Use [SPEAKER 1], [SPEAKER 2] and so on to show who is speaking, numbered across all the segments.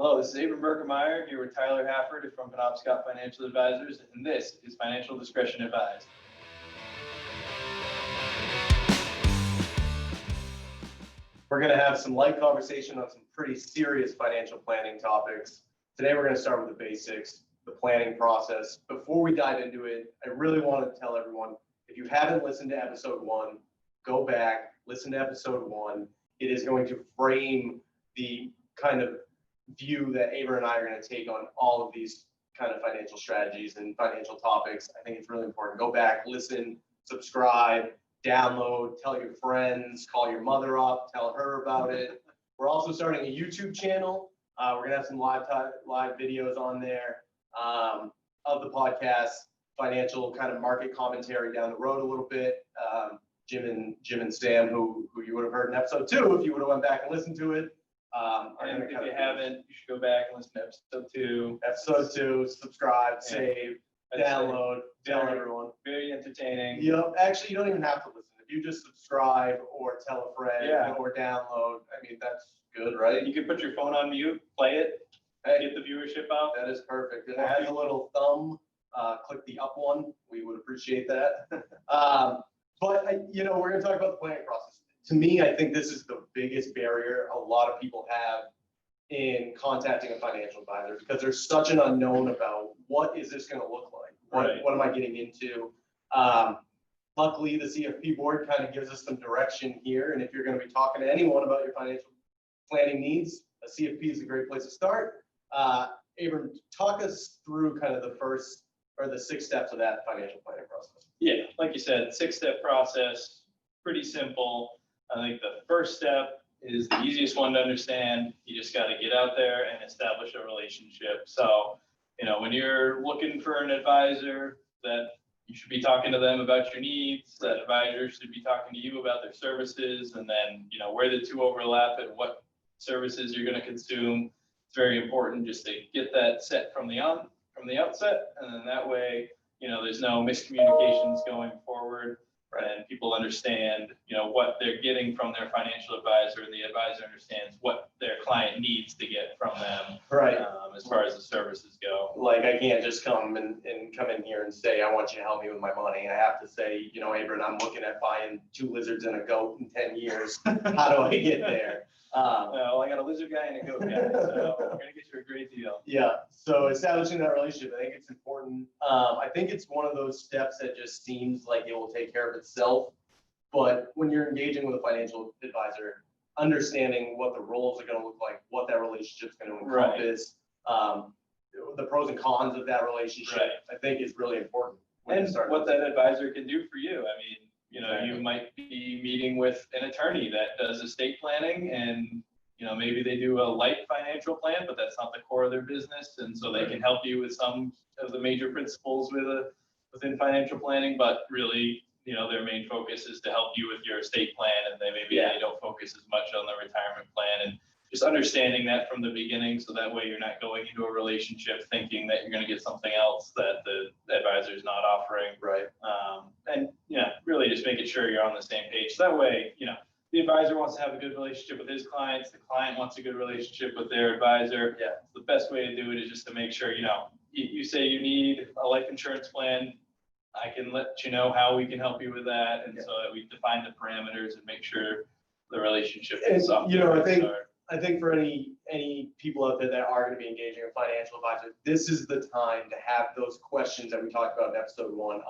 [SPEAKER 1] Hello, this is Abrin Berkemeyer here with Tyler Hafford from Penobscot Financial Advisors, and this is Financial Discretion Advised.
[SPEAKER 2] We're going to have some light conversation on some pretty serious financial planning topics. Today, we're going to start with the basics, the planning process. Before we dive into it, I really want to tell everyone, if you haven't listened to episode 1, go back, listen to episode 1. It is going to frame the kind of view that Abrin and I are going to take on all of these kind of financial strategies and financial topics. I think it's really important. Go back, listen, subscribe, download, tell your friends, call your mother up, tell her about it. We're also starting a YouTube channel. We're going to have some live videos on there of the podcast, financial kind of market commentary down the road a little bit. Jim and Sam, who you would have heard in episode 2 if you would have went back and listened to it.
[SPEAKER 1] And if you haven't, you should go back and listen to episode 2.
[SPEAKER 2] Episode 2, subscribe, save, download, tell everyone.
[SPEAKER 1] Very entertaining.
[SPEAKER 2] Yep. Actually, you don't even have to listen. If you just subscribe or tell a friend or download, I mean, that's good, right?
[SPEAKER 1] You can put your phone on mute, play it, get the viewership out.
[SPEAKER 2] That is perfect. And it has a little thumb. Click the up one. We would appreciate that. But we're going to talk about the planning process. To me, I think this is the biggest barrier a lot of people have in contacting a financial advisor, because there's such an unknown about what is this going to look like? What am I getting into? Luckily, the CFP board kind of gives us some direction here. And if you're going to be talking to anyone about your financial planning needs, a CFP is a great place to start. Abrin, talk us through kind of the first or the 6 steps of that financial planning process.
[SPEAKER 1] Yeah, like you said, 6-step process, pretty simple. I think the first step is the easiest one to understand. You just got to get out there and establish a relationship. So, when you're looking for an advisor, that you should be talking to them about your needs. That advisor should be talking to you about their services, and then, where the two overlap and what services you're going to consume. It's very important just to get that set from the outset, and then that way, there's no miscommunications going forward. And people understand, what they're getting from their financial advisor, and the advisor understands what their client needs to get from them.
[SPEAKER 2] Right.
[SPEAKER 1] As far as the services go.
[SPEAKER 2] Like, I can't just come in here and say, I want you to help me with my money. I have to say, Abrin, I'm looking at buying 2 lizards and a goat in 10 years. How do I get there?
[SPEAKER 1] Well, I got a lizard guy and a goat guy, so we're gonna get you a great deal.
[SPEAKER 2] Yeah. So establishing that relationship, I think it's important. I think it's one of those steps that just seems like it will take care of itself. But when you're engaging with a financial advisor, understanding what the roles are going to look like, what that relationship is going to encompass, the pros and cons of that relationship, I think is really important.
[SPEAKER 1] And what that advisor can do for you. I mean, you might be meeting with an attorney that does estate planning, and maybe they do a light financial plan, but that's not the core of their business, and so they can help you with some of the major principles within financial planning. But really, their main focus is to help you with your estate plan, and they don't focus as much on the retirement plan, and just understanding that from the beginning, so that way you're not going into a relationship thinking that you're going to get something else that the advisor is not offering.
[SPEAKER 2] Right.
[SPEAKER 1] And really just making sure you're on the same page. So that way, the advisor wants to have a good relationship with his clients. The client wants a good relationship with their advisor.
[SPEAKER 2] Yeah.
[SPEAKER 1] The best way to do it is just to make sure, you say you need a life insurance plan. I can let you know how we can help you with that. And so that we define the parameters and make sure the relationship is up.
[SPEAKER 2] I think for any people out there that are going to be engaging a financial advisor, this is the time to have those questions that we talked about in episode 1.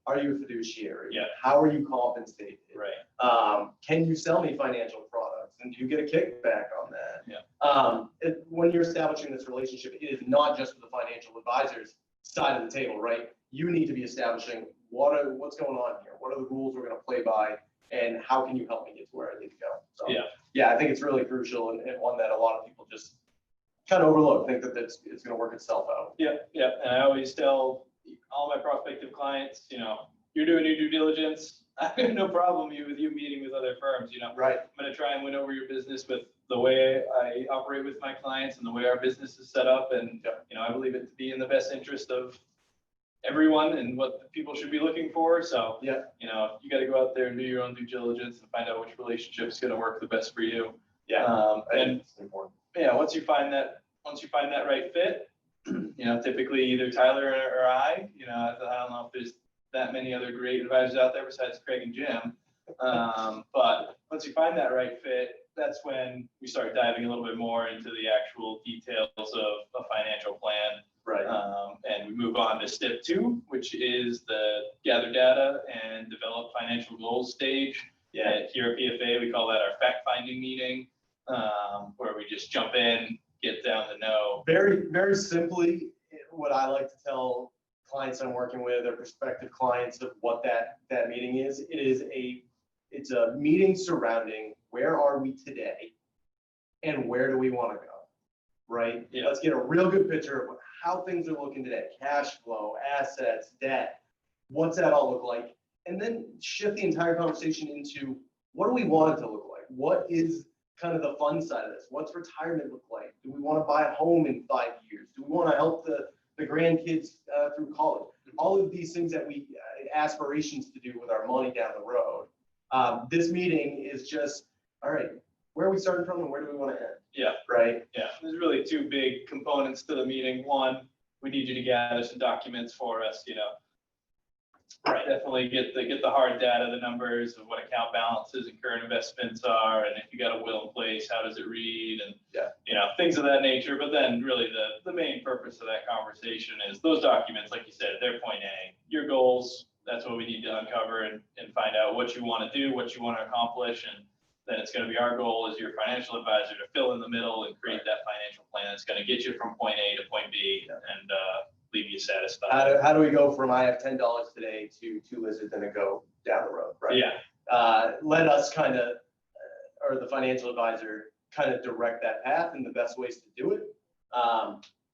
[SPEAKER 2] Are you a fiduciary?
[SPEAKER 1] Yeah.
[SPEAKER 2] How are you compensated?
[SPEAKER 1] Right.
[SPEAKER 2] Can you sell me financial products? And do you get a kickback on that?
[SPEAKER 1] Yeah.
[SPEAKER 2] When you're establishing this relationship, it is not just for the financial advisor's side of the table, right? You need to be establishing what's going on here. What are the rules we're going to play by? And how can you help me get to where I need to go? So, I think it's really crucial, and one that a lot of people just kind of overlook, think that it's going to work itself out.
[SPEAKER 1] Yeah. And I always tell all my prospective clients, you're doing your due diligence. I have no problem with you meeting with other firms.
[SPEAKER 2] Right.
[SPEAKER 1] I'm going to try and win over your business with the way I operate with my clients and the way our business is set up. And, I believe it to be in the best interest of everyone and what people should be looking for. So, you got to go out there and do your own due diligence and find out which relationship is going to work the best for you.
[SPEAKER 2] Yeah.
[SPEAKER 1] And
[SPEAKER 2] it's important.
[SPEAKER 1] once you find that once you find that right fit, typically either Tyler or I, I don't know if there's that many other great advisors out there besides Craig and Jim. But once you find that right fit, that's when we start diving a little bit more into the actual details of a financial plan.
[SPEAKER 2] Right.
[SPEAKER 1] And we move on to step 2, which is the gather data and develop financial goals stage. Yeah. Here at PFA, we call that our fact-finding meeting, where we just jump in, get down to know.
[SPEAKER 2] Very, very simply, what I like to tell clients I'm working with or prospective clients of what that meeting is, it's a meeting surrounding where are we today and where do we want to go, right?
[SPEAKER 1] Yeah.
[SPEAKER 2] Let's get a real good picture of how things are looking today, cash flow, assets, debt, what's that all look like? And then shift the entire conversation into what do we want it to look like? What is kind of the fun side of this? What's retirement look like? Do we want to buy a home in 5 years? Do we want to help the grandkids through college? All of these things that we aspirations to do with our money down the road. This meeting is just, all right, where are we starting from and where do we want to end?
[SPEAKER 1] Yeah.
[SPEAKER 2] Right.
[SPEAKER 1] Yeah. There's really 2 big components to the meeting. One, we need you to gather some documents for us, Right. Definitely get the hard data, the numbers of what account balances and current investments are, and if you got a will in place, how does it read, and things of that nature. But then really the main purpose of that conversation is those documents, like you said, they're point A. Your goals, that's what we need to uncover and find out what you want to do, what you want to accomplish, and then it's going to be our goal as your financial advisor to fill in the middle and create that financial plan that's going to get you from point A to point B and leave you satisfied.
[SPEAKER 2] How do we go from I have $10 today to 2 lizards and a go down the road, right?
[SPEAKER 1] Yeah.
[SPEAKER 2] Let us kind of, or the financial advisor, kind of direct that path and the best ways to do it.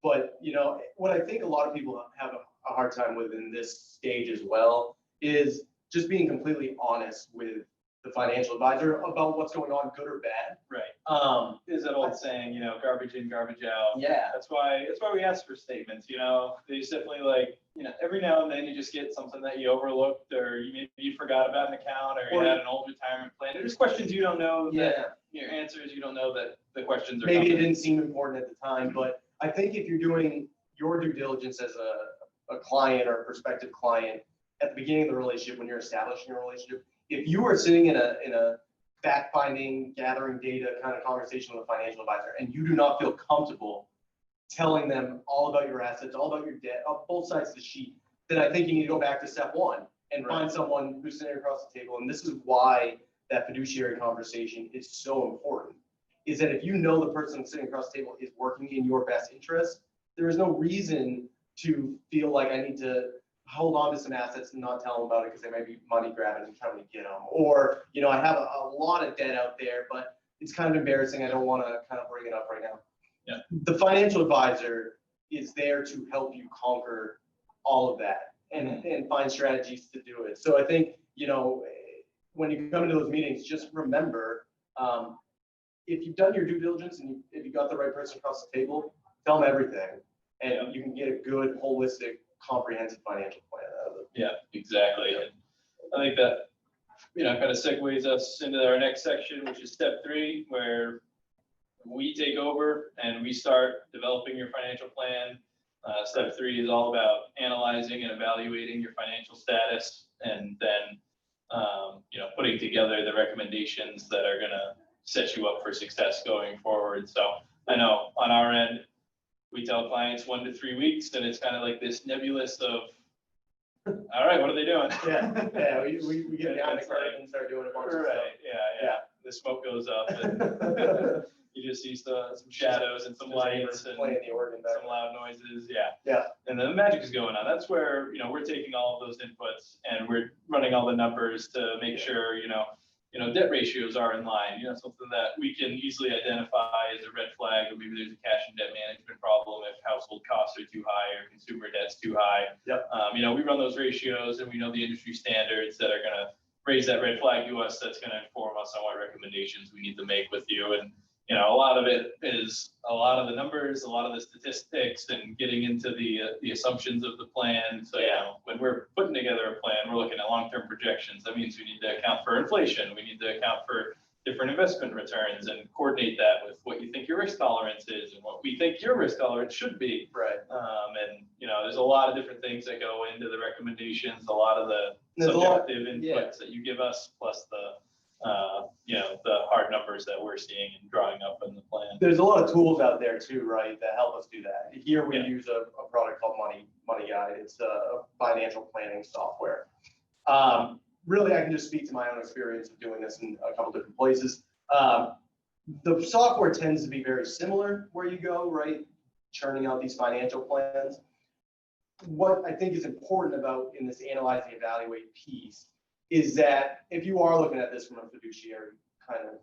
[SPEAKER 2] But what I think a lot of people have a hard time with in this stage as well is just being completely honest with the financial advisor about what's going on, good or bad.
[SPEAKER 1] Right. There's that old saying, garbage in, garbage out.
[SPEAKER 2] Yeah.
[SPEAKER 1] That's why we ask for statements. There's definitely every now and then you just get something that you overlooked, or maybe you forgot about an account, or you had an old retirement plan. There's questions you don't know. Your answers, you don't know that the questions are.
[SPEAKER 2] Maybe it didn't seem important at the time, but I think if you're doing your due diligence as a client or a prospective client at the beginning of the relationship, when you're establishing a relationship, if you are sitting in a fact-finding, gathering data kind of conversation with a financial advisor, and you do not feel comfortable telling them all about your assets, all about your debt, both sides of the sheet, then I think you need to go back to step 1 and find someone who's sitting across the table. And this is why that fiduciary conversation is so important, is that if you know the person sitting across the table is working in your best interest, there is no reason to feel like I need to hold on to some assets and not tell them about it because they might be money grabbing and trying to get them. Or, I have a lot of debt out there, but it's kind of embarrassing. I don't want to kind of bring it up right now.
[SPEAKER 1] Yeah.
[SPEAKER 2] The financial advisor is there to help you conquer all of that and find strategies to do it. So I think, when you come into those meetings, just remember, if you've done your due diligence and if you got the right person across the table, tell them everything, and you can get a good, holistic, comprehensive financial plan out of it.
[SPEAKER 1] Yeah, exactly. And I think that, kind of segues us into our next section, which is step 3, where we take over and we start developing your financial plan. Step 3 is all about analyzing and evaluating your financial status, and then, putting together the recommendations that are going to set you up for success going forward. So I know on our end, we tell clients 1 to 3 weeks, and it's kind of like this nebulous of, all right, what are they doing?
[SPEAKER 2] Yeah, we get behind the curtain and start doing a bunch of stuff.
[SPEAKER 1] Yeah. The smoke goes up, and you just see some shadows and some lights and
[SPEAKER 2] playing the organ back.
[SPEAKER 1] some loud noises. Yeah.
[SPEAKER 2] Yeah.
[SPEAKER 1] And then the magic is going on. That's where, we're taking all of those inputs and we're running all the numbers to make sure, debt ratios are in line, something that we can easily identify as a red flag, or maybe there's a cash and debt management problem if household costs are too high or consumer debt's too high.
[SPEAKER 2] Yep.
[SPEAKER 1] We run those ratios, and we know the industry standards that are going to raise that red flag to us. That's going to inform us on what recommendations we need to make with you. And a lot of it is a lot of the numbers, a lot of the statistics, and getting into the assumptions of the plan. So, when we're putting together a plan, we're looking at long-term projections. That means we need to account for inflation. We need to account for, different investment returns and coordinate that with what you think your risk tolerance is and what we think your risk tolerance should be.
[SPEAKER 2] Right.
[SPEAKER 1] And, there's a lot of different things that go into the recommendations, a lot of the
[SPEAKER 2] There's a lot-
[SPEAKER 1] subjective inputs
[SPEAKER 2] yeah.
[SPEAKER 1] that you give us, plus the hard numbers that we're seeing and drawing up in the plan.
[SPEAKER 2] There's a lot of tools out there too, right, that help us do that. Here we
[SPEAKER 1] Yeah.
[SPEAKER 2] use a product called Money Guide. It's a financial planning software. Really, I can just speak to my own experience of doing this in a couple different places. The software tends to be very similar where you go, right? Churning out these financial plans. What I think is important about in this analyze and evaluate piece is that if you are looking at this from a fiduciary kind of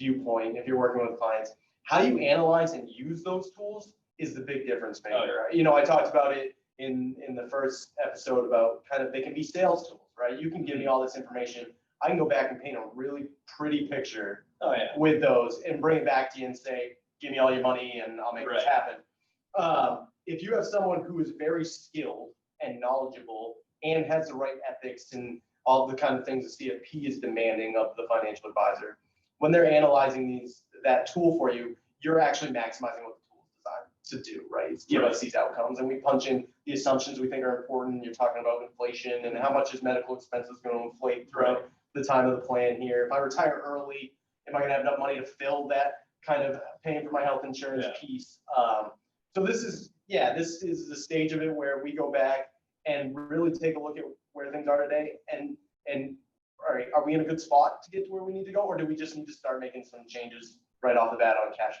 [SPEAKER 2] viewpoint, if you're working with clients, how you analyze and use those tools is the big difference maker. I talked about it in the first episode about kind of, they can be sales tools, right? You can give me all this information. I can go back and paint a really pretty picture with those and bring it back to you and say, give me all your money and I'll make this happen. If you have someone who is very skilled and knowledgeable and has the right ethics and all the kind of things the CFP is demanding of the financial advisor, when they're analyzing that tool for you, you're actually maximizing what the tool is designed to do, right? It's give us these outcomes, and we punch in the assumptions we think are important. You're talking about inflation and how much is medical expenses going to inflate throughout the time of the plan here. If I retire early, am I going to have enough money to fill that kind of paying for my health insurance piece? So this is the stage of it where we go back and really take a look at where things are today and all right, are we in a good spot to get to where we need to go, or do we just need to start making some changes right off the bat on cash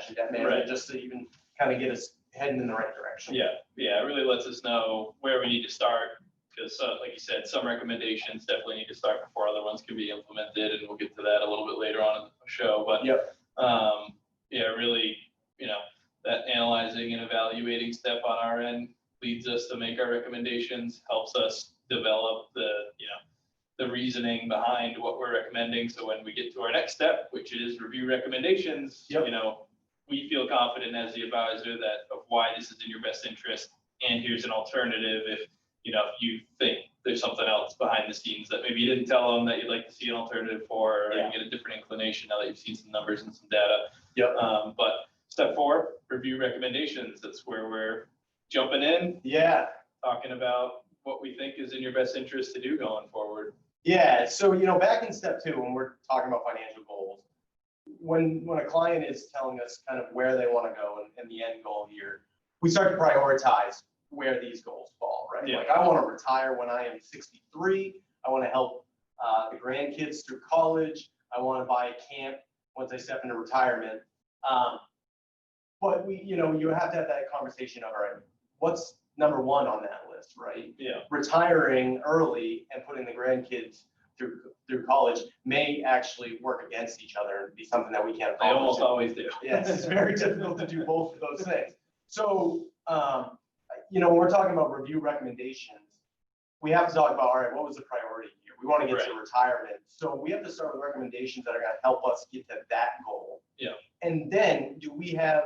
[SPEAKER 2] and debt management just to even kind of get us heading in the right direction?
[SPEAKER 1] Yeah, it really lets us know where we need to start, because like you said, some recommendations definitely need to start before other ones can be implemented, and we'll get to that a little bit later on in the show. But really, that analyzing and evaluating step on our end leads us to make our recommendations, helps us develop the reasoning behind what we're recommending. So when we get to our next step, which is review recommendations, we feel confident as the advisor that of why this is in your best interest, and here's an alternative if you think there's something else behind the scenes that maybe you didn't tell them that you'd like to see an alternative for, or you get a different inclination now that you've seen some numbers and some data. But step 4, review recommendations. That's where we're jumping in, talking about what we think is in your best interest to do going forward.
[SPEAKER 2] So back in step 2, when we're talking about financial goals, when a client is telling us kind of where they want to go and the end goal here, we start to prioritize where these goals fall, right? Like, I want to retire when I am 63. I want to help the grandkids through college. I want to buy a camp once I step into retirement. But you have to have that conversation of, all right, what's number 1 on that list, right? Retiring early and putting the grandkids through college may actually work against each other and be something that we can't accomplish.
[SPEAKER 1] They almost always do.
[SPEAKER 2] It's very difficult to do both of those things. So, when we're talking about review recommendations, we have to talk about, all right, what was the priority here? We want to get to retirement. So we have to start with recommendations that are going to help us get to that goal. And then do we have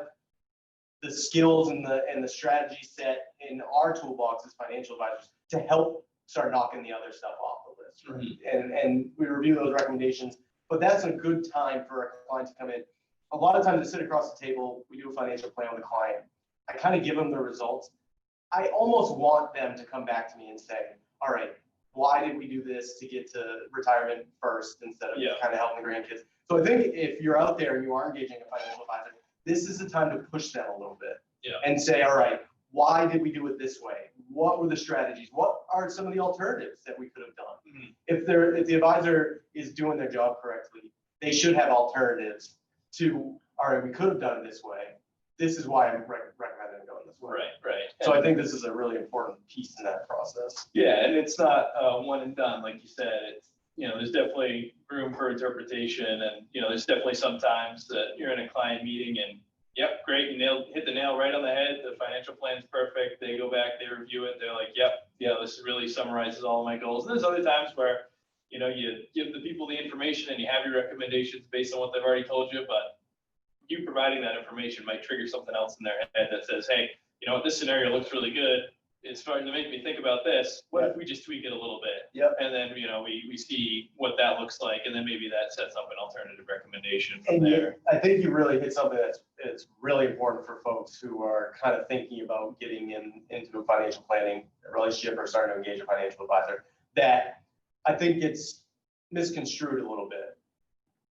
[SPEAKER 2] the skills and the strategy set in our toolbox as financial advisors to help start knocking the other stuff off the list, right? And we review those recommendations, but that's a good time for a client to come in. A lot of times, to sit across the table, we do a financial plan with a client. I kind of give them the results. I almost want them to come back to me and say, all right, why did we do this to get to retirement first instead of kind of helping the grandkids? So I think if you're out there and you are engaging a financial advisor, this is the time to push them a little bit and say, all right, why did we do it this way? What were the strategies? What are some of the alternatives that we could have done? If the advisor is doing their job correctly, they should have alternatives to, all right, we could have done it this way. This is why I'm recommending going this way.
[SPEAKER 1] Right.
[SPEAKER 2] So I think this is a really important piece in that process.
[SPEAKER 1] And it's not one and done, like you said. It's there's definitely room for interpretation, and there's definitely sometimes that you're in a client meeting and great, you hit the nail right on the head. The financial plan's perfect. They go back, they review it, they're like, this really summarizes all of my goals. And there's other times where you give the people the information and you have your recommendations based on what they've already told you, but you providing that information might trigger something else in their head that says, hey, this scenario looks really good. it's starting to make me think about this. What if we just tweak it a little bit?
[SPEAKER 2] Yep.
[SPEAKER 1] And then, we see what that looks like, and then maybe that sets up an alternative recommendation from
[SPEAKER 2] And
[SPEAKER 1] there.
[SPEAKER 2] I think you really hit something that's really important for folks who are kind of thinking about getting into a financial planning relationship or starting to engage a financial advisor, that I think it's misconstrued a little bit.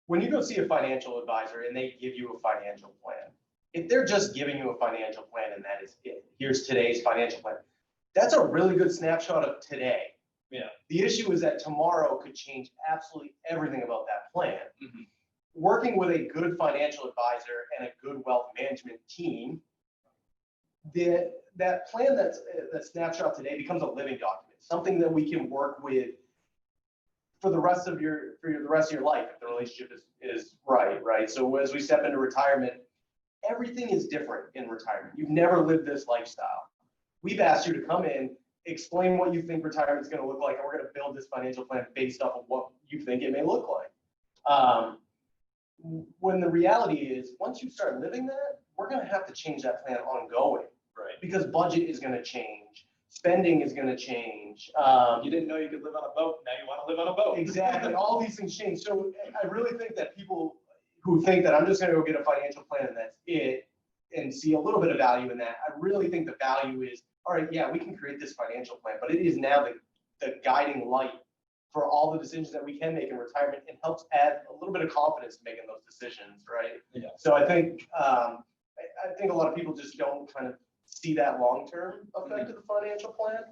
[SPEAKER 2] When you go see a financial advisor and they give you a financial plan, if they're just giving you a financial plan and that is it, here's today's financial plan, that's a really good snapshot of today.
[SPEAKER 1] Yeah.
[SPEAKER 2] The issue is that tomorrow could change absolutely everything about that plan.
[SPEAKER 1] Mhm.
[SPEAKER 2] Working with a good financial advisor and a good wealth management team, that plan that snapshot today becomes a living document, something that we can work with for the rest of your life if the relationship is right. So as we step into retirement, everything is different in retirement. You've never lived this lifestyle. We've asked you to come in, explain what you think retirement is going to look like, and we're going to build this financial plan based off of what you think it may look like. When the reality is, once you start living that, we're going to have to change that plan ongoing.
[SPEAKER 1] Right.
[SPEAKER 2] Because budget is going to change, spending is going to change.
[SPEAKER 1] You didn't know you could live on a boat. Now you want to live on a boat.
[SPEAKER 2] Exactly. All these things change. So I really think that people who think that I'm just going to go get a financial plan and that's it, and see a little bit of value in that, I really think the value is, all right, yeah, we can create this financial plan, but it is now the guiding light for all the decisions that we can make in retirement, and helps add a little bit of confidence to making those decisions, right?
[SPEAKER 1] Yeah.
[SPEAKER 2] So I think a lot of people just don't kind of see that long-term effect of the financial plan,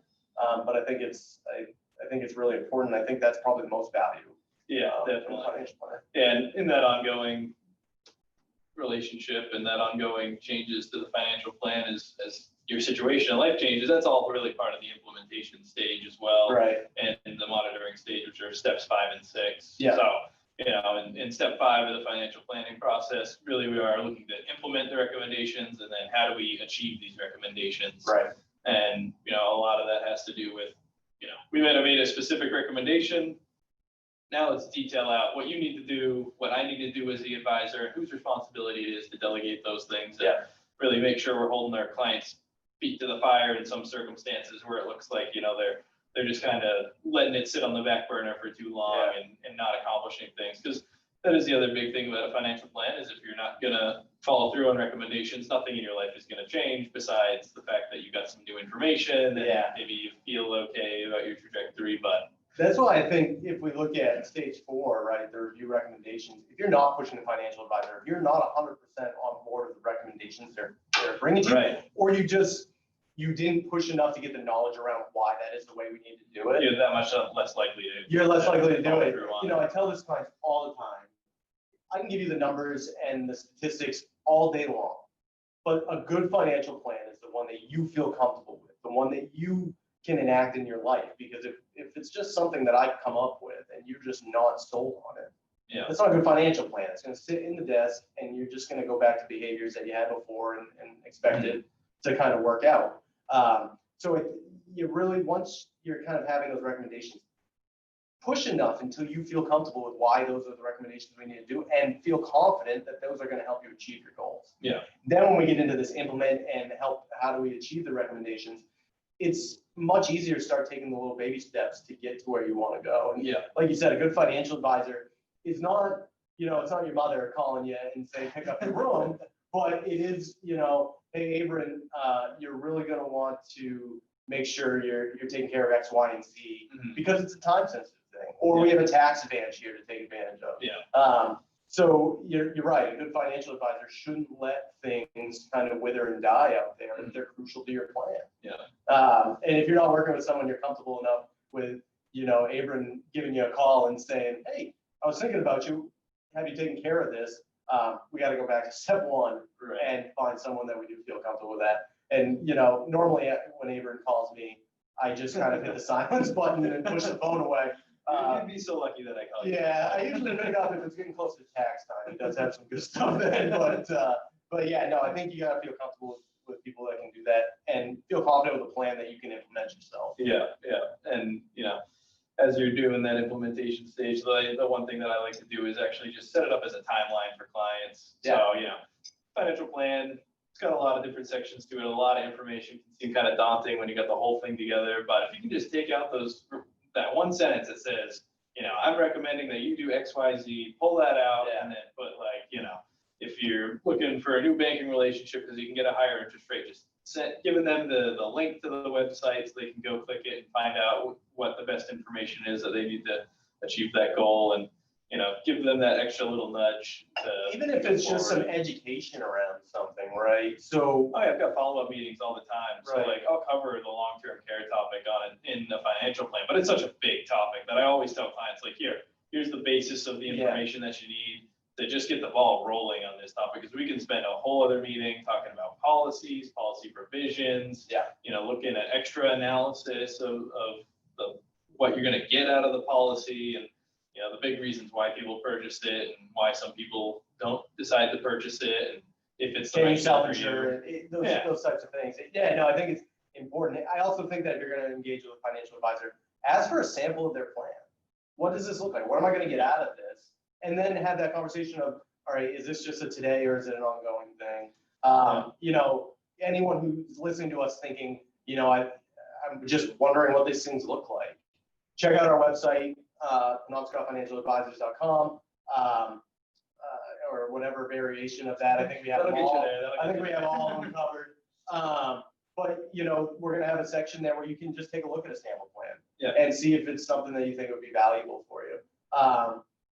[SPEAKER 2] but I think it's really important. I think that's probably the most value.
[SPEAKER 1] Yeah,
[SPEAKER 2] in the
[SPEAKER 1] definitely.
[SPEAKER 2] financial plan.
[SPEAKER 1] And in that ongoing relationship and that ongoing changes to the financial plan as your situation in life changes, that's all really part of the implementation stage as well.
[SPEAKER 2] Right.
[SPEAKER 1] And the monitoring stage, which are steps 5 and 6.
[SPEAKER 2] Yeah.
[SPEAKER 1] So, in step 5 of the financial planning process, really we are looking to implement the recommendations, and then how do we achieve these recommendations?
[SPEAKER 2] Right.
[SPEAKER 1] And, a lot of that has to do with, we might have made a specific recommendation. Now let's detail out what you need to do, what I need to do as the advisor, and whose responsibility it is to delegate those things. And really make sure we're holding our clients' feet to the fire in some circumstances where it looks like, they're just kind of letting it sit on the back burner for too long and not accomplishing things. Because that is the other big thing about a financial plan, is if you're not going to follow through on recommendations, nothing in your life is going to change besides the fact that you got some new information and maybe you feel okay about your trajectory. But
[SPEAKER 2] that's why I think if we look at stage 4, right, the review recommendations, if you're not pushing a financial advisor, if you're not 100% on board with the recommendations they're bringing to you, or you didn't push enough to get the knowledge around why that is the way we need to do it,
[SPEAKER 1] you're that much less likely to.
[SPEAKER 2] You're less likely to do it.
[SPEAKER 1] On
[SPEAKER 2] I tell this clients all the time, I can give you the numbers and the statistics all day long, but a good financial plan is the one that you feel comfortable with, the one that you can enact in your life. Because if it's just something that I come up with and you're just not sold on it, that's not a good financial plan. It's going to sit in the desk and you're just going to go back to behaviors that you had before and expect it to kind of work out. So you really, once you're kind of having those recommendations, push enough until you feel comfortable with why those are the recommendations we need to do, and feel confident that those are going to help you achieve your goals.
[SPEAKER 1] Yeah.
[SPEAKER 2] Then when we get into this implement and how do we achieve the recommendations, it's much easier to start taking the little baby steps to get to where you want to go. And like you said, a good financial advisor is not, it's not your mother calling you and saying, pick up your room, but it is, hey, Abrin, you're really going to want to make sure you're taking care of X, Y, and Z, because it's a time sensitive thing, or we have a tax advantage here to take advantage of. So you're right. A good financial advisor shouldn't let things kind of wither and die out there if they're crucial to your plan. And if you're not working with someone you're comfortable enough with, Abrin giving you a call and saying, hey, I was thinking about you. Have you taken care of this? We got to go back to step 1 and find someone that we do feel comfortable with that. And, normally when Abrin calls me, I just kind of hit the silence button and push the phone away.
[SPEAKER 1] You'd be so lucky that I called you.
[SPEAKER 2] Yeah, I usually pick up if it's getting close to tax time. He does have some good stuff then, but yeah, no, I think you gotta feel comfortable with people that can do that and feel confident with a plan that you can implement yourself.
[SPEAKER 1] Yeah, and as you're doing that implementation stage, the one thing that I like to do is actually just set it up as a timeline for clients. So financial plan, it's got a lot of different sections to it, a lot of information. Can seem kind of daunting when you got the whole thing together, but if you can just take out that one sentence that says, I'm recommending that you do X, Y, Z, pull that out, and then put if you're looking for a new banking relationship because you can get a higher interest rate, just giving them the link to the website so they can go click it and find out what the best information is that they need to achieve that goal, and give them that extra little nudge to
[SPEAKER 2] even if it's just some education around something, right? So
[SPEAKER 1] I've got follow-up meetings all the time. So
[SPEAKER 2] Right.
[SPEAKER 1] I'll cover the long-term care topic in the financial plan, but it's such a big topic that I always tell clients, here's the basis of the information that you need to just get the ball rolling on this topic, because we can spend a whole other meeting talking about policies, policy provisions, looking at extra analysis of what you're going to get out of the policy, and the big reasons why people purchased it and why some people don't decide to purchase it, and if it's the
[SPEAKER 2] can you
[SPEAKER 1] right
[SPEAKER 2] self-insure, those types of things. No, I think it's important. I also think that if you're going to engage with a financial advisor, ask for a sample of their plan. What does this look like? What am I going to get out of this? And then have that conversation of, all right, is this just a today or is it an ongoing thing? Anyone who's listening to us thinking, I'm just wondering what these things look like. Check out our website, penobscotfinancialadvisors.com, or whatever variation of that. I think we have them all. I think we have all of them covered. But we're going to have a section there where you can just take a look at a sample plan and see if it's something that you think would be valuable for you.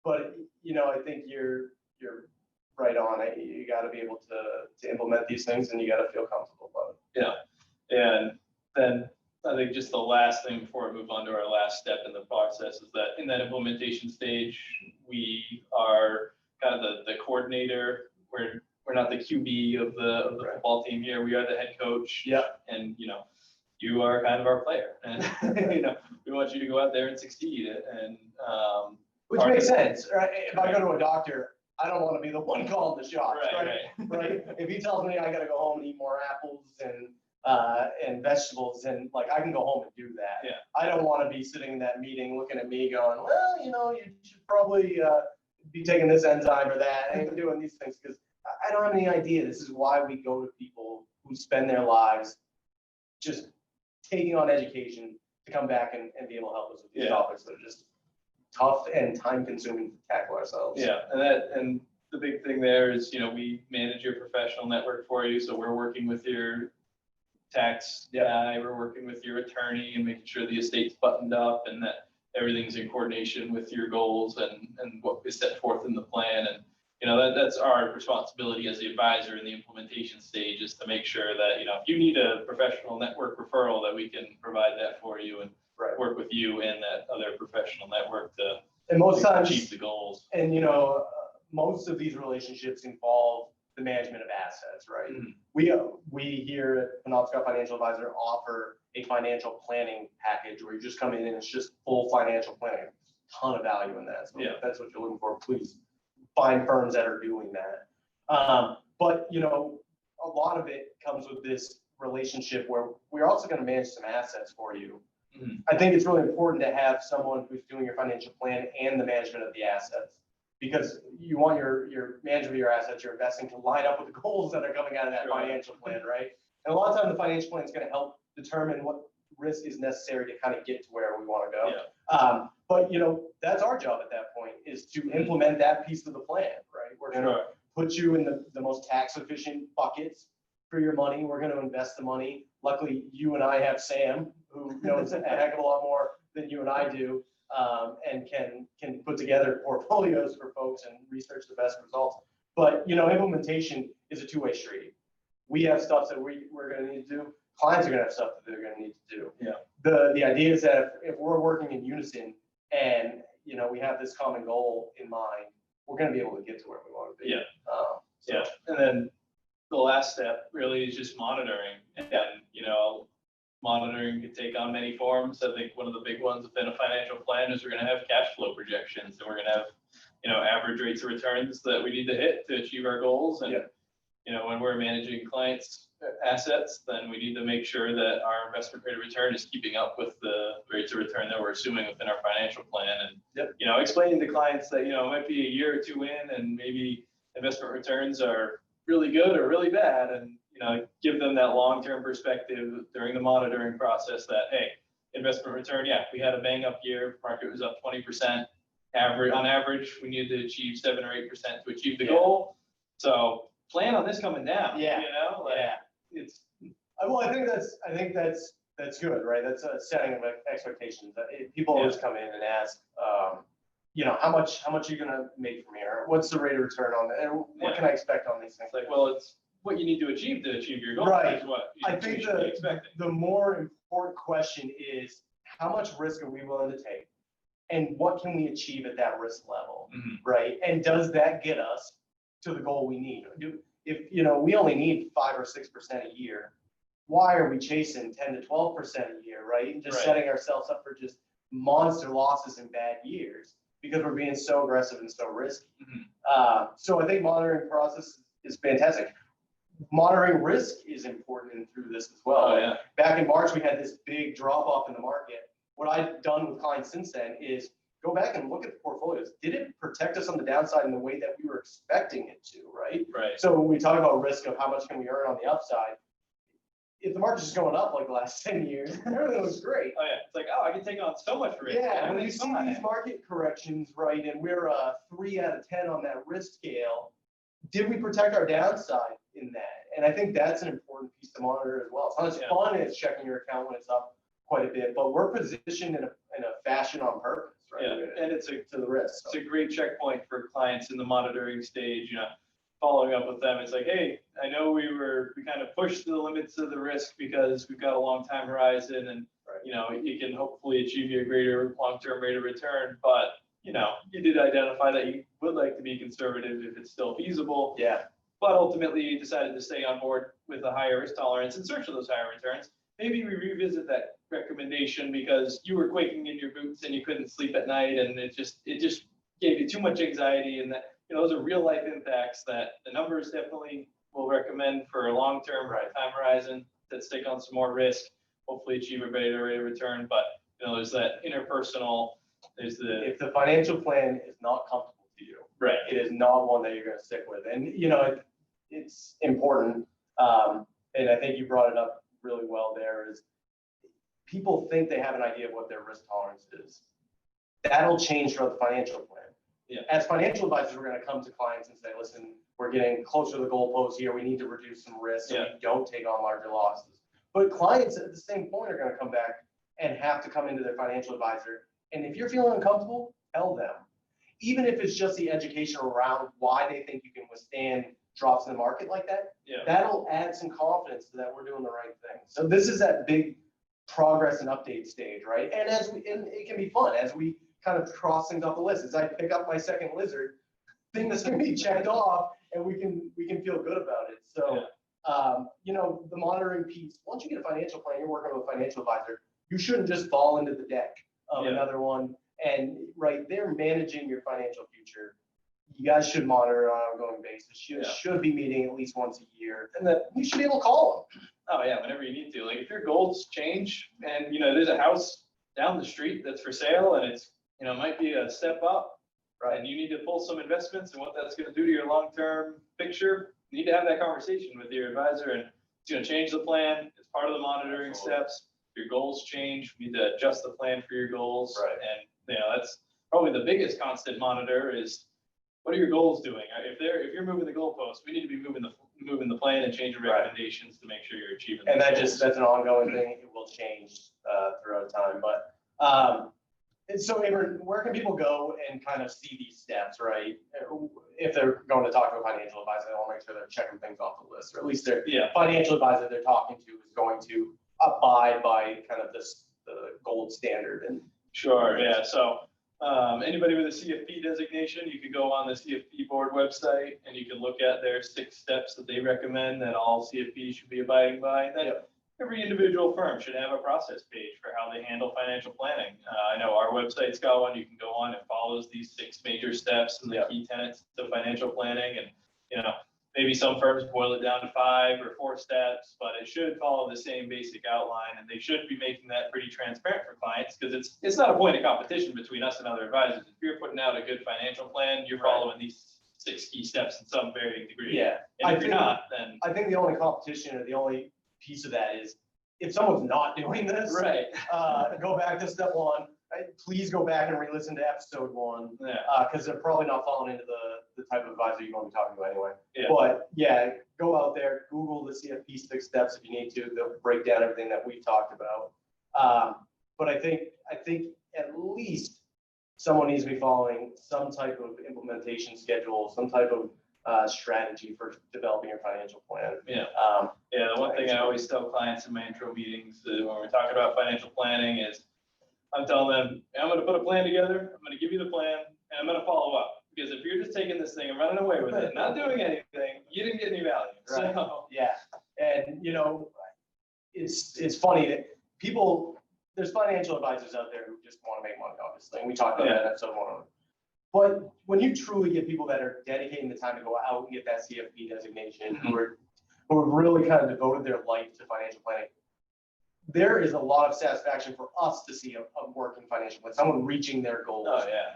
[SPEAKER 2] But I think you're right on it. You got to be able to implement these things, and you got to feel comfortable about it.
[SPEAKER 1] And then I think just the last thing before we move on to our last step in the process is that in that implementation stage, we are kind of the coordinator. We're not the QB of the football team here. We are the head coach. And you are kind of our player, and we want you to go out there and succeed. And
[SPEAKER 2] which makes sense, right? If I go to a doctor, I don't want to be the one calling the shots, right? If he tells me I got to go home and eat more apples and vegetables, and I can go home and do that. I don't want to be sitting in that meeting looking at me going, well, you should probably be taking this enzyme or that and doing these things, because I don't have any idea. This is why we go to people who spend their lives just taking on education to come back and be able to help us with these topics that are just tough and time consuming to tackle ourselves.
[SPEAKER 1] And the big thing there is, we manage your professional network for you. So we're working with your tax guy, we're working with your attorney and making sure the estate's buttoned up and that everything's in coordination with your goals and what is set forth in the plan. And that's our responsibility as the advisor in the implementation stage, is to make sure that if you need a professional network referral, that we can provide that for you and work with you and that other professional network to achieve the goals.
[SPEAKER 2] And most of these relationships involve the management of assets, right? Mm-hmm. We here at Penobscot Financial Advisor offer a financial planning package where you just come in and it's just full financial planning. Ton of value in that. So if that's what you're looking for, please find firms that are doing that. But a lot of it comes with this relationship where we're also going to manage some assets for you. Mm-hmm. I think it's really important to have someone who's doing your financial plan and the management of the assets, because you want your management of your assets, your investing, to line up with the goals that are coming out of that financial plan, right? And a lot of times the financial plan is going to help determine what risk is necessary to kind of get to where we want to go. But that's our job at that point, is to implement that piece of the plan, right? We're going to put you in the most tax efficient buckets for your money. We're going to invest the money. Luckily, you and I have Sam, who knows a heck of a lot more than you and I do, and can put together portfolios for folks and research the best results. But implementation is a two-way street. We have stuff that we're going to need to do. Clients are going to have stuff that they're going to need to do. The idea is that if we're working in unison and we have this common goal in mind, we're going to be able to get to where we want to be.
[SPEAKER 1] And then the last step really is just monitoring. And monitoring can take on many forms. I think one of the big ones within a financial plan is we're going to have cash flow projections, and we're going to have average rates of returns that we need to hit to achieve our goals. And when we're managing clients' assets, then we need to make sure that our investment rate of return is keeping up with the rates of return that we're assuming within our financial plan. And explaining to clients that it might be a year or two in, and maybe investment returns are really good or really bad, and give them that long-term perspective during the monitoring process that, hey, investment return, yeah, we had a bang up year, market was up 20%. On average, we needed to achieve 7 or 8% to achieve the goal. So plan on this coming down.
[SPEAKER 2] Yeah.
[SPEAKER 1] It's
[SPEAKER 2] Well, I think that's good, right? That's a setting of expectations. People always come in and ask, how much are you gonna make from here? What's the rate of return on that? And what can I expect on these things?
[SPEAKER 1] like, well, it's what you need to achieve your goal.
[SPEAKER 2] Right.
[SPEAKER 1] Is what
[SPEAKER 2] I think
[SPEAKER 1] should be expecting.
[SPEAKER 2] the more important question is how much risk are we willing to take? And what can we achieve at that risk level, right? And does that get us to the goal we need? If we only need 5 or 6% a year, why are we chasing 10 to 12% a year, right? And just setting ourselves up for just monster losses in bad years because we're being so aggressive and so risky. So I think monitoring process is fantastic. Monitoring risk is important through this as well. Back in March, we had this big drop off in the market. What I've done with clients since then is go back and look at the portfolios. Did it protect us on the downside in the way that we were expecting it to, right? So when we talk about risk of how much can we earn on the upside, if the market's just going up like the last 10 years, everything looks great.
[SPEAKER 1] It's like, I can take on so much risk.
[SPEAKER 2] When you see these market corrections, right, and we're 3 out of 10 on that risk scale, did we protect our downside in that? And I think that's an important piece to monitor as well. It's not as fun as checking your account when it's up quite a bit, but we're positioned in a fashion on purpose, right?
[SPEAKER 1] And it's
[SPEAKER 2] to the risk.
[SPEAKER 1] It's a great checkpoint for clients in the monitoring stage. Following up with them, it's like, hey, I know we kind of pushed the limits of the risk because we've got a long time horizon, and you can hopefully achieve your greater long-term rate of return, but you did identify that you would like to be conservative if it's still feasible. But ultimately, you decided to stay on board with a higher risk tolerance in search of those higher returns. Maybe we revisit that recommendation because you were quaking in your boots and you couldn't sleep at night, and it just gave you too much anxiety, and that those are real life impacts that the numbers definitely will recommend for a long-term time horizon that take on some more risk, hopefully achieve a better rate of return. But there's that interpersonal.
[SPEAKER 2] If the financial plan is not comfortable to you, it is not one that you're going to stick with, and it's important. And I think you brought it up really well. There is people think they have an idea of what their risk tolerance is. That'll change throughout the financial plan. As financial advisors, we're going to come to clients and say, listen, we're getting closer to the goalpost here. We need to reduce some risk so we don't take on larger losses. But clients at the same point are going to come back and have to come into their financial advisor. And if you're feeling uncomfortable, tell them. Even if it's just the education around why they think you can withstand drops in the market like that, that'll add some confidence to that we're doing the right thing. So this is that big progress and update stage, right? And it can be fun as we kind of cross things off the list. As I pick up my second lizard, thing that's going to be checked off, and we can feel good about it. So, the monitoring piece. Once you get a financial plan, you're working with a financial advisor. You shouldn't just fall into the deck of another one. And they're managing your financial future. You guys should monitor it on an ongoing basis. You should be meeting at least once a year, and that you should be able to call them.
[SPEAKER 1] Oh yeah, whenever you need to. Like if your goals change, and there's a house down the street that's for sale, and it's might be a step up, and you need to pull some investments and what that's going to do to your long-term picture, you need to have that conversation with your advisor, and it's going to change the plan. It's part of the monitoring steps. Your goals change. You need to adjust the plan for your goals. And that's probably the biggest constant monitor is what are your goals doing? If you're moving the goalpost, we need to be moving the plan and changing recommendations to make sure you're achieving.
[SPEAKER 2] And that's an ongoing thing. It will change throughout time. But so Abrin, where can people go and kind of see these steps, right? If they're going to talk to a financial advisor, they want to make sure they're checking things off the list, or at least their financial advisor they're talking to is going to abide by kind of the gold standard. And
[SPEAKER 1] so anybody with a CFP designation, you can go on the CFP board website and you can look at their 6 steps that they recommend that all CFPs should be abiding by. And then every individual firm should have a process page for how they handle financial planning. I know our website's got one. You can go on and follows these 6 major steps and the key tenets of financial planning. And maybe some firms boil it down to 5 or 4 steps, but it should follow the same basic outline, and they should be making that pretty transparent for clients because it's not a point of competition between us and other advisors. If you're putting out a good financial plan, you're following these 6 key steps in some varying degree.
[SPEAKER 2] Yeah.
[SPEAKER 1] And if you're not, then.
[SPEAKER 2] I think the only competition or the only piece of that is if someone's not doing this,
[SPEAKER 1] Right.
[SPEAKER 2] go back to step one. Please go back and re-listen to episode 1.
[SPEAKER 1] Yeah.
[SPEAKER 2] Because they're probably not falling into the type of advisor you want to be talking to anyway.
[SPEAKER 1] Yeah.
[SPEAKER 2] But yeah, go out there, Google the CFP 6 steps if you need to. They'll break down everything that we've talked about. But I think at least someone needs to be following some type of implementation schedule, some type of strategy for developing your financial plan.
[SPEAKER 1] Yeah. The one thing I always tell clients in my intro meetings when we're talking about financial planning is I'm telling them, I'm going to put a plan together, I'm going to give you the plan, and I'm going to follow up. Because if you're just taking this thing and running away with it, not doing anything, you didn't get any value.
[SPEAKER 2] Right.
[SPEAKER 1] So,
[SPEAKER 2] Yeah. And, it's funny that there's financial advisors out there who just want to make money, obviously. And we talked about that in episode 1. But when you truly get people that are dedicating the time to go out and get that CFP designation, who have really kind of devoted their life to financial planning, there is a lot of satisfaction for us to see a working financial plan, someone reaching their goals.
[SPEAKER 1] Oh, yeah.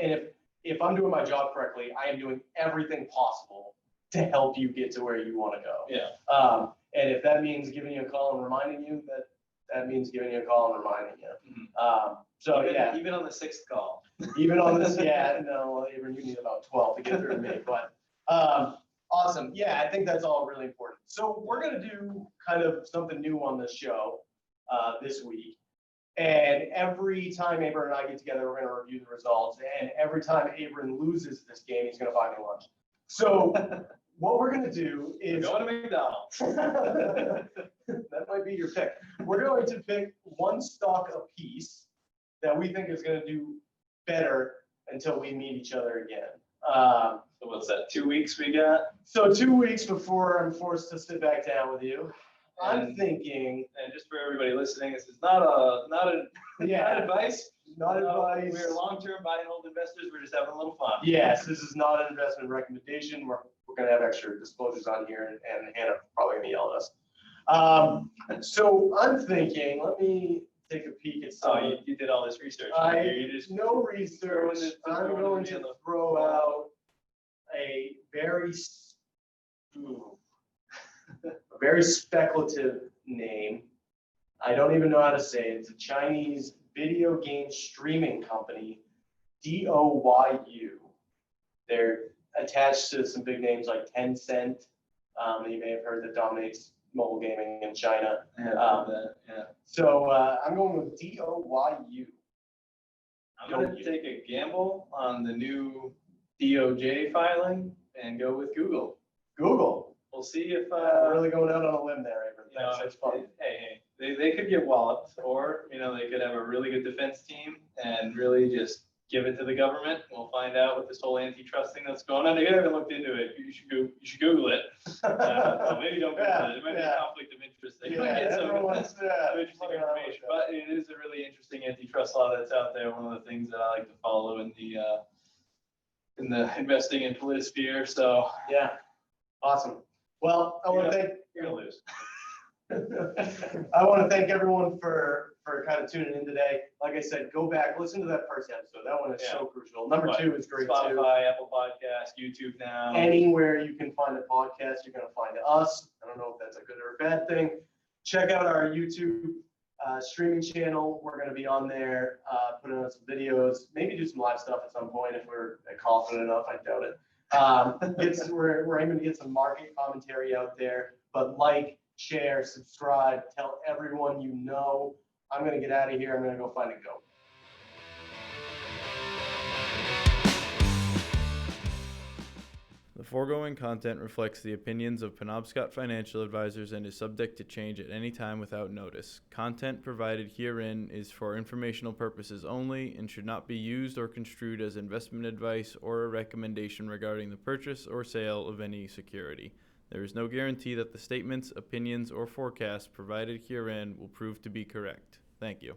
[SPEAKER 2] And if I'm doing my job correctly, I am doing everything possible to help you get to where you want to go.
[SPEAKER 1] Yeah.
[SPEAKER 2] And if that means giving you a call and reminding you, that means giving you a call and reminding you. So
[SPEAKER 1] Even on the 6th call.
[SPEAKER 2] even on this, no, Abrin, you need about 12 to get through to me, but awesome. Yeah, I think that's all really important. So we're going to do kind of something new on this show this week. And every time Abrin and I get together, we're going to review the results. And every time Abrin loses this game, he's going to buy me lunch. So what we're going to do is
[SPEAKER 1] Going to McDonald's.
[SPEAKER 2] that might be your pick. We're going to pick one stock a piece that we think is going to do better until we meet each other again.
[SPEAKER 1] So what's that, 2 weeks we got?
[SPEAKER 2] So 2 weeks before I'm forced to sit back down with you, I'm
[SPEAKER 1] And-
[SPEAKER 2] thinking,
[SPEAKER 1] And just for everybody listening, this is not advice.
[SPEAKER 2] not advice.
[SPEAKER 1] We're long-term buy and hold investors. We're just having a little fun.
[SPEAKER 2] Yes, this is not an investment recommendation. We're going to have extra disclosures on here, and Hannah probably going to yell at us. So I'm thinking, let me take a peek at
[SPEAKER 1] So
[SPEAKER 2] some.
[SPEAKER 1] you did all this research. You just
[SPEAKER 2] No research. I'm going to throw out a very speculative name. I don't even know how to say it. It's a Chinese video game streaming company, DOYU. They're attached to some big names like Tencent. You may have heard that dominates mobile gaming in China. So I'm going with DOYU.
[SPEAKER 1] I'm going to take a gamble on the new DOJ filing and go with Google.
[SPEAKER 2] Google.
[SPEAKER 1] We'll see if
[SPEAKER 2] Really going out on a limb there, Abrin. Thanks. That's fun.
[SPEAKER 1] Hey, they could get walloped, or they could have a really good defense team and really just give it to the government. We'll find out with this whole antitrust thing that's going on. They haven't looked into it. You should Google it. Maybe don't Google it. It might be a conflict of interest. They might get some interesting information. But it is a really interesting antitrust law that's out there. One of the things that I like to follow in the investing in politisphere. So
[SPEAKER 2] yeah, awesome. Well, I want to thank
[SPEAKER 1] you're gonna lose.
[SPEAKER 2] I want to thank everyone for kind of tuning in today. Like I said, go back, listen to that first episode. That one is so crucial. Number 2 is great
[SPEAKER 1] Spotify,
[SPEAKER 2] too.
[SPEAKER 1] Apple Podcasts, YouTube now.
[SPEAKER 2] Anywhere you can find a podcast, you're going to find us. I don't know if that's a good or a bad thing. Check out our YouTube streaming channel. We're going to be on there, putting out some videos, maybe do some live stuff at some point if we're confident enough. I doubt it. We're aiming to get some market commentary out there, but share, subscribe, tell everyone you know. I'm going to get out of here. I'm going to go find a goat.
[SPEAKER 3] The foregoing content reflects the opinions of Penobscot Financial Advisors and is subject to change at any time without notice. Content provided herein is for informational purposes only and should not be used or construed as investment advice or a recommendation regarding the purchase or sale of any security. There is no guarantee that the statements, opinions, or forecasts provided herein will prove to be correct. Thank you.